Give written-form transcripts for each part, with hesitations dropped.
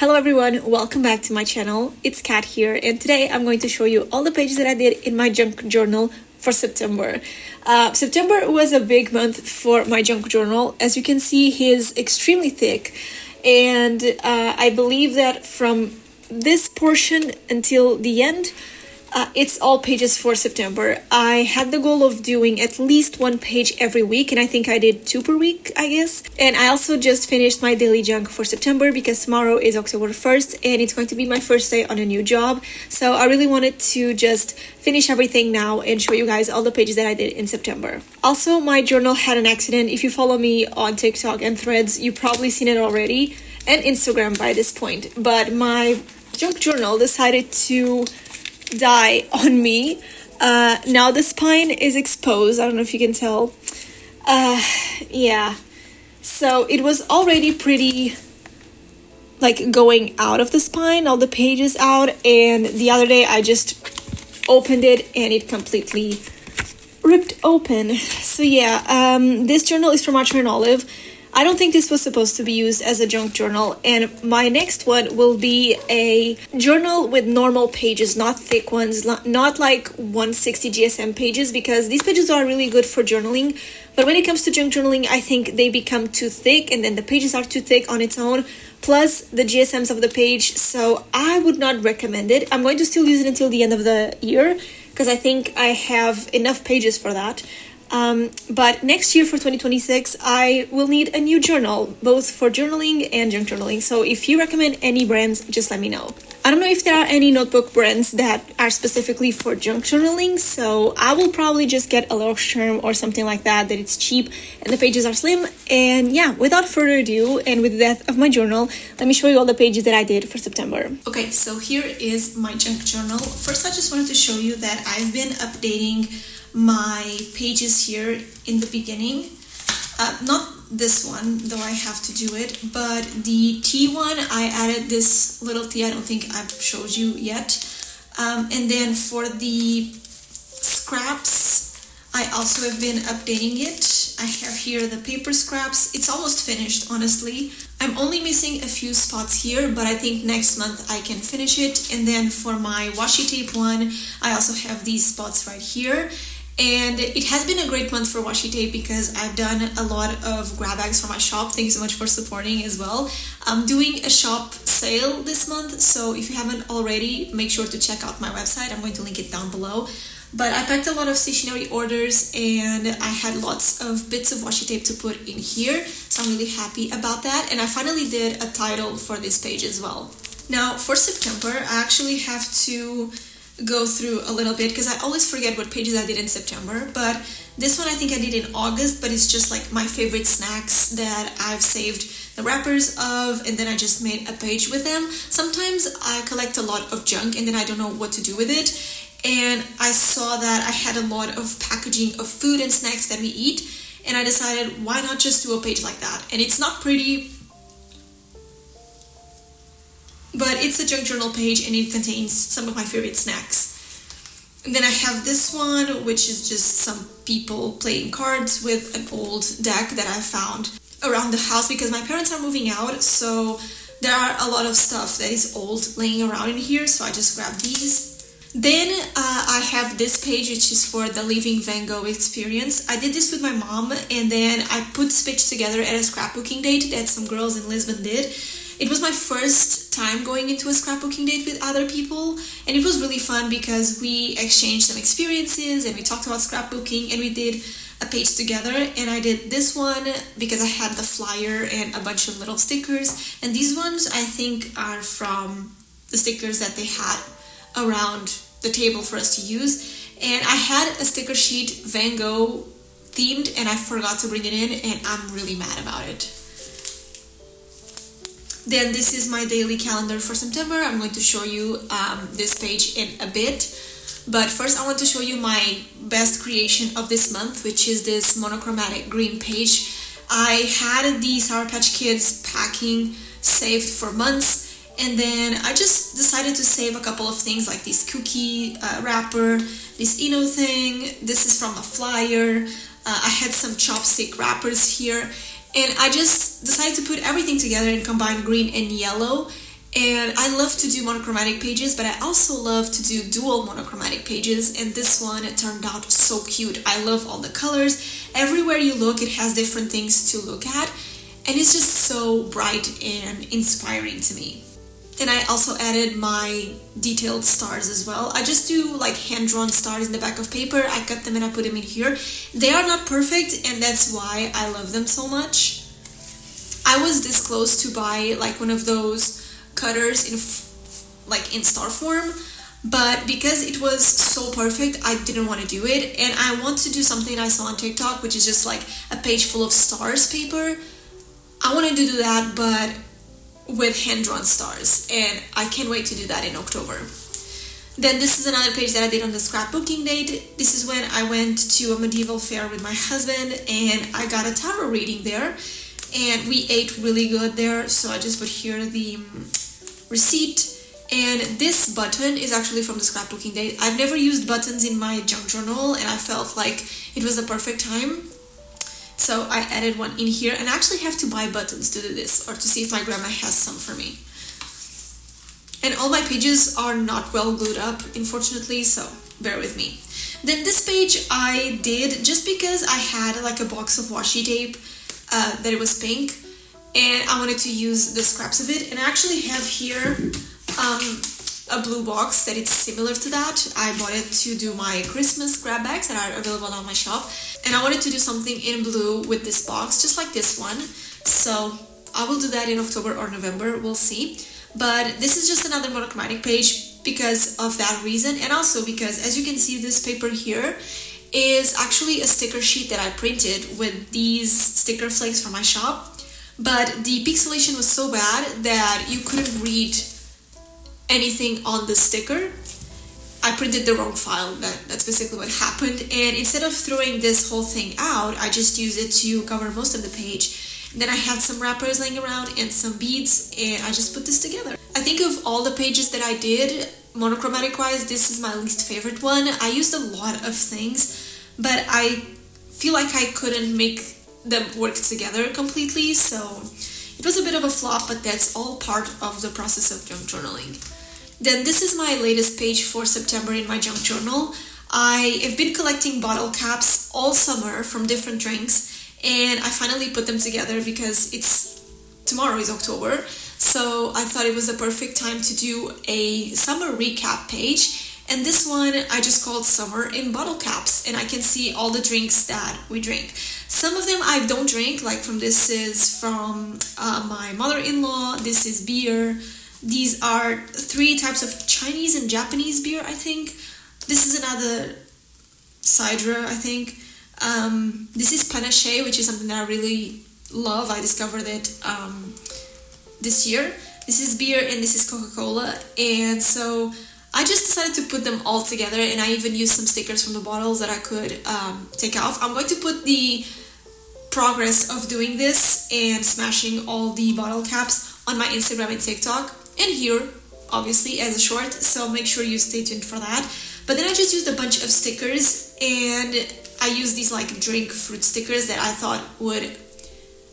Hello everyone, welcome back to my channel. It's Kat here, and today I'm going to show you all the pages that I did in my junk journal for September. September was a big month for my junk journal. As you can see, he is extremely thick, and I believe that from this portion until the end, it's all pages for September. I had the goal of doing at least one page every week, and I think I did 2 per week, I guess. And I also just finished my daily junk for September because tomorrow is October 1st and it's going to be my first day on a new job. So I really wanted to just finish everything now and show you guys all the pages that I did in September. Also, my journal had an accident. If you follow me on TikTok and Threads, you've probably seen it already, and Instagram by this point. But my junk journal decided to die on me. Now the spine is exposed. I don't know if you can tell. Yeah, so it was already pretty like going out of the spine, all the pages out, and the other day I just opened it and it completely ripped open. So yeah, this journal is from Archer and Olive. I don't think this was supposed to be used as a junk journal, and my next one will be a journal with normal pages, not thick ones, not like 160 GSM pages, because these pages are really good for journaling, but when it comes to junk journaling, I think they become too thick, and then the pages are too thick on its own, plus the GSMs of the page, so I would not recommend it. I'm going to still use it until the end of the year, because I think I have enough pages for that. But next year for 2026, I will need a new journal, both for journaling and junk journaling. So if you recommend any brands, just let me know. I don't know if there are any notebook brands that are specifically for junk journaling, so I will probably just get a Leuchtturm or something like that it's cheap and the pages are slim. And yeah, without further ado, and with the death of my journal, let me show you all the pages that I did for September. Okay, so here is my junk journal. First, I just wanted to show you that I've been updating my pages here in the beginning. Not this one, though I have to do it, but the T one, I added this little T. I don't think I've showed you yet. And then for the scraps, I also have been updating it. I have here the paper scraps. It's almost finished, honestly. I'm only missing a few spots here, but I think next month I can finish it. And then for my washi tape one, I also have these spots right here. And it has been a great month for washi tape because I've done a lot of grab bags for my shop. Thank you so much for supporting as well. I'm doing a shop sale this month, so if you haven't already, make sure to check out my website. I'm going to link it down below. But I packed a lot of stationery orders and I had lots of bits of washi tape to put in here, so I'm really happy about that. And I finally did a title for this page as well. Now for September, I actually have to go through a little bit because I always forget what pages I did in September, but this one I think I did in August, but it's just like my favorite snacks that I've saved the wrappers of, and then I just made a page with them. Sometimes I collect a lot of junk and then I don't know what to do with it, and I saw that I had a lot of packaging of food and snacks that we eat, and I decided why not just do a page like that. And it's not pretty, but it's a junk journal page and it contains some of my favorite snacks. And then I have this one, which is just some people playing cards with an old deck that I found around the house because my parents are moving out, so there are a lot of stuff that is old laying around in here, so I just grabbed these. Then I have this page, which is for the Living Van Gogh experience. I did this with my mom, and then I put this page together at a scrapbooking date that some girls in Lisbon did. It was my first time going into a scrapbooking date with other people, and it was really fun because we exchanged some experiences and we talked about scrapbooking and we did a page together. And I did this one because I had the flyer and a bunch of little stickers, and these ones I think are from the stickers that they had around the table for us to use. And I had a sticker sheet Van Gogh themed and I forgot to bring it in, and I'm really mad about it. Then this is my daily calendar for September. I'm going to show you this page in a bit. But first I want to show you my best creation of this month, which is this monochromatic green page. I had the Sour Patch Kids packing saved for months, and then I just decided to save a couple of things like this cookie wrapper, this Eno thing. This is from a flyer. I had some chopstick wrappers here. And I just decided to put everything together and combine green and yellow. And I love to do monochromatic pages, but I also love to do dual monochromatic pages, and this one, it turned out so cute. I love all the colors. Everywhere you look, it has different things to look at, and it's just so bright and inspiring to me. And I also added my detailed stars as well. I just do like hand-drawn stars in the back of paper. I cut them and I put them in here. They are not perfect, and that's why I love them so much. I was this close to buy like one of those cutters in star form, but because it was so perfect, I didn't want to do it. And I want to do something I saw on TikTok, which is just like a page full of stars paper. I wanted to do that, but with hand-drawn stars, and I can't wait to do that in October. Then this is another page that I did on the scrapbooking date. This is when I went to a medieval fair with my husband, and I got a tarot reading there, and we ate really good there. So I just put here the receipt, and this button is actually from the scrapbooking date. I've never used buttons in my junk journal, and I felt like it was the perfect time. So I added one in here, and I actually have to buy buttons to do this, or to see if my grandma has some for me. And all my pages are not well glued up, unfortunately, so bear with me. Then this page I did just because I had like a box of washi tape that it was pink, and I wanted to use the scraps of it. And I actually have here a blue box that it's similar to that. I bought it to do my Christmas grab bags that are available on my shop, and I wanted to do something in blue with this box, just like this one. So I will do that in October or November, we'll see. But this is just another monochromatic page because of that reason, and also because, as you can see, this paper here is actually a sticker sheet that I printed with these sticker flakes from my shop, but the pixelation was so bad that you couldn't read anything on the sticker. I printed the wrong file. That's basically what happened, and instead of throwing this whole thing out, I just used it to cover most of the page. Then I had some wrappers laying around and some beads, and I just put this together. I think of all the pages that I did, monochromatic wise, this is my least favorite one. I used a lot of things, but I feel like I couldn't make them work together completely, so it was a bit of a flop, but that's all part of the process of junk journaling. Then this is my latest page for September in my junk journal. I have been collecting bottle caps all summer from different drinks, and I finally put them together because tomorrow is October, so I thought it was the perfect time to do a summer recap page. And this one I just called Summer in Bottle Caps, and I can see all the drinks that we drink. Some of them I don't drink, like this is from my mother-in-law, this is beer. These are 3 types of Chinese and Japanese beer, I think. This is another cider, I think. This is panache, which is something that I really love. I discovered it this year. This is beer and this is Coca-Cola, and so I just decided to put them all together, and I even used some stickers from the bottles that I could take off. I'm going to put the progress of doing this and smashing all the bottle caps on my Instagram and TikTok, and here obviously as a short, so make sure you stay tuned for that. But then I just used a bunch of stickers, and I used these like drink fruit stickers that I thought would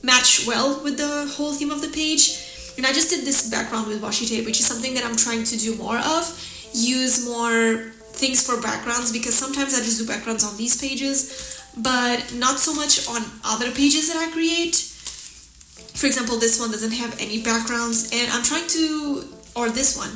match well with the whole theme of the page. And I just did this background with washi tape, which is something that I'm trying to do more of. Use more things for backgrounds, because sometimes I just do backgrounds on these pages, but not so much on other pages that I create. For example, this one doesn't have any backgrounds, and I'm trying to, or this one,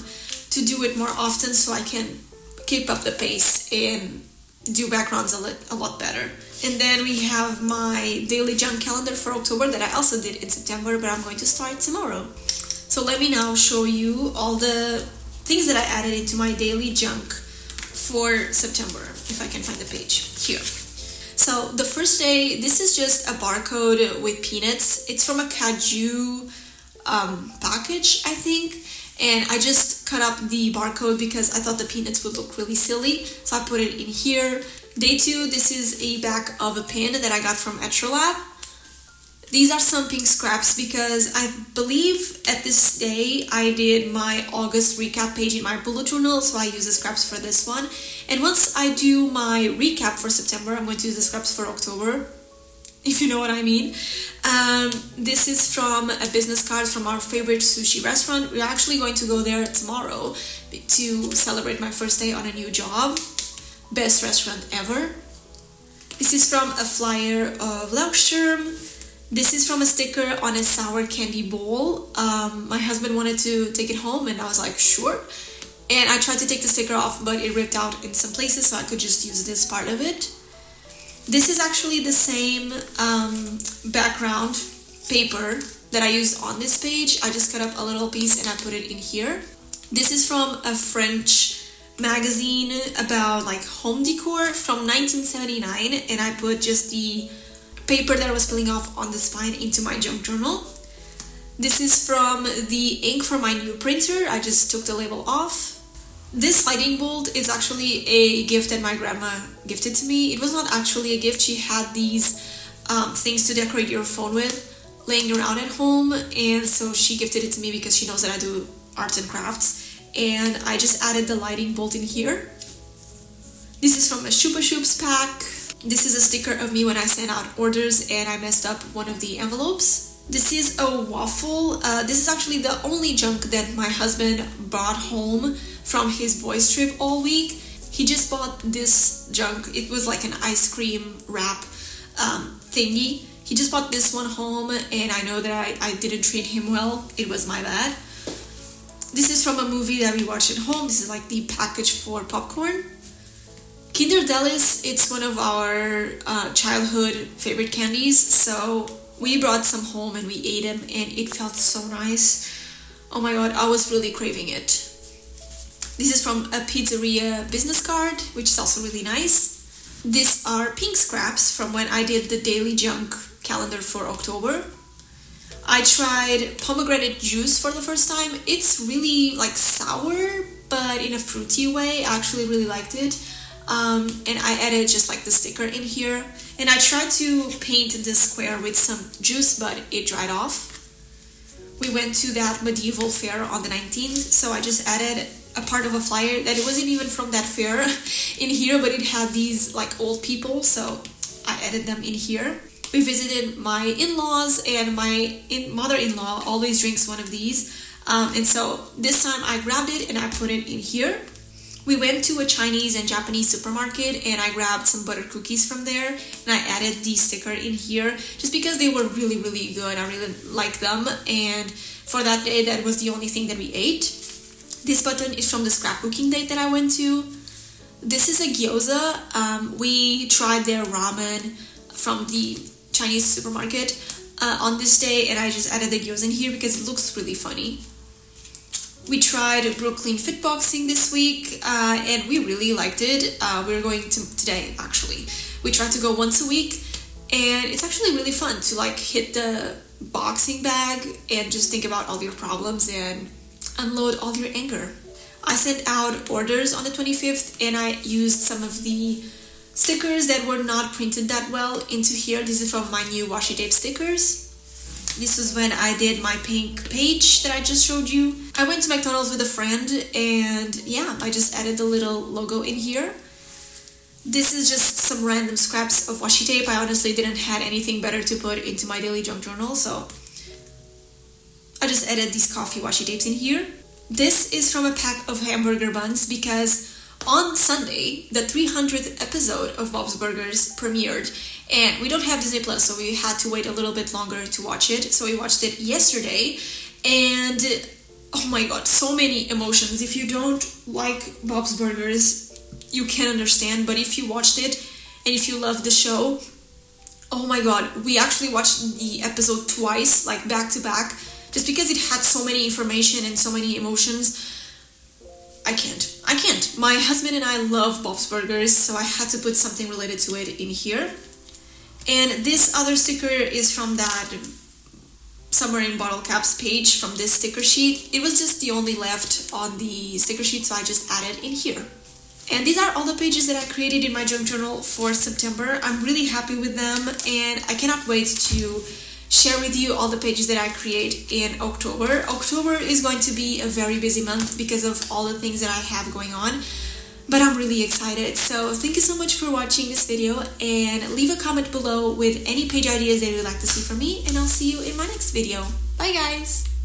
to do it more often so I can keep up the pace and do backgrounds a lot better. And then we have my daily junk calendar for October that I also did in September, but I'm going to start tomorrow. So let me now show you all the things that I added into my daily junk for September, if I can find the page here. So the first day, this is just a barcode with peanuts. It's from a Kaju package, I think. And I just cut up the barcode because I thought the peanuts would look really silly, so I put it in here. Day 2, this is a back of a pin that I got from Etrolab. These are some pink scraps because I believe at this day I did my August recap page in my bullet journal, so I use the scraps for this one. And once I do my recap for September, I'm going to use the scraps for October. if you know what I mean. This is from a business card from our favorite sushi restaurant. We're actually going to go there tomorrow to celebrate my first day on a new job. Best restaurant ever. This is from a flyer of Laukschirm. This is from a sticker on a sour candy bowl. My husband wanted to take it home and I was like, sure. And I tried to take the sticker off, but it ripped out in some places, so I could just use this part of it. This is actually the same background paper that I used on this page. I just cut up a little piece and I put it in here. This is from a French magazine about like home decor from 1979, and I put just the paper that I was peeling off on the spine into my junk journal. This is from the ink for my new printer. I just took the label off. This lightning bolt is actually a gift that my grandma gifted to me. It was not actually a gift. She had these things to decorate your phone with laying around at home, and so she gifted it to me because she knows that I do arts and crafts, and I just added the lighting bolt in here. This is from a Chupa Chups pack. This is a sticker of me when I sent out orders and I messed up one of the envelopes. This is a waffle. This is actually the only junk that my husband brought home from his boys trip all week. He just bought this junk. It was like an ice cream wrap thingy. He just bought this one home, and I know that I didn't treat him well. It was my bad. This is from a movie that we watched at home. This is like the package for popcorn. Kinder Delice, it's one of our childhood favorite candies, so we brought some home and we ate them and it felt so nice. Oh my god, I was really craving it. This is from a pizzeria business card, which is also really nice. These are pink scraps from when I did the daily junk calendar for October. I tried pomegranate juice for the first time. It's really like sour, but in a fruity way. I actually really liked it. And I added just like the sticker in here. And I tried to paint the square with some juice, but it dried off. We went to that medieval fair on the 19th, so I just added a part of a flyer that it wasn't even from that fair in here, but it had these like old people, so I added them in here. We visited my in-laws, and my mother-in-law always drinks one of these, and so this time I grabbed it and I put it in here. We went to a Chinese and Japanese supermarket and I grabbed some butter cookies from there, and I added the sticker in here just because they were really, really good. I really liked them, and for that day that was the only thing that we ate. This button is from the scrapbooking date that I went to. This is a gyoza. We tried their ramen from the Chinese supermarket on this day, and I just added the gyoza in here because it looks really funny. We tried Brooklyn Fitboxing this week, and we really liked it. We're going to today, actually. We try to go once a week, and it's actually really fun to like hit the boxing bag and just think about all your problems and unload all your anger. I sent out orders on the 25th, and I used some of the stickers that were not printed that well into here. This is from my new washi tape stickers. This was when I did my pink page that I just showed you. I went to McDonald's with a friend, and yeah, I just added the little logo in here. This is just some random scraps of washi tape. I honestly didn't have anything better to put into my daily junk journal, so I just added these coffee washi tapes in here. This is from a pack of hamburger buns because on Sunday, the 300th episode of Bob's Burgers premiered, and we don't have Disney Plus, so we had to wait a little bit longer to watch it. So we watched it yesterday, and oh my god, so many emotions. If you don't like Bob's Burgers, you can understand, but if you watched it and if you love the show, oh my god, we actually watched the episode twice, like back to back, just because it had so many information and so many emotions. I can't. My husband and I love Bob's Burgers, so I had to put something related to it in here. And this other sticker is from that Summer in Bottle Caps page from this sticker sheet. It was just the only left on the sticker sheet, so I just added in here. And these are all the pages that I created in my junk journal for September. I'm really happy with them, and I cannot wait to share with you all the pages that I create in October. October is going to be a very busy month because of all the things that I have going on. but I'm really excited. So thank you so much for watching this video, and leave a comment below with any page ideas that you'd like to see from me, and I'll see you in my next video. Bye guys!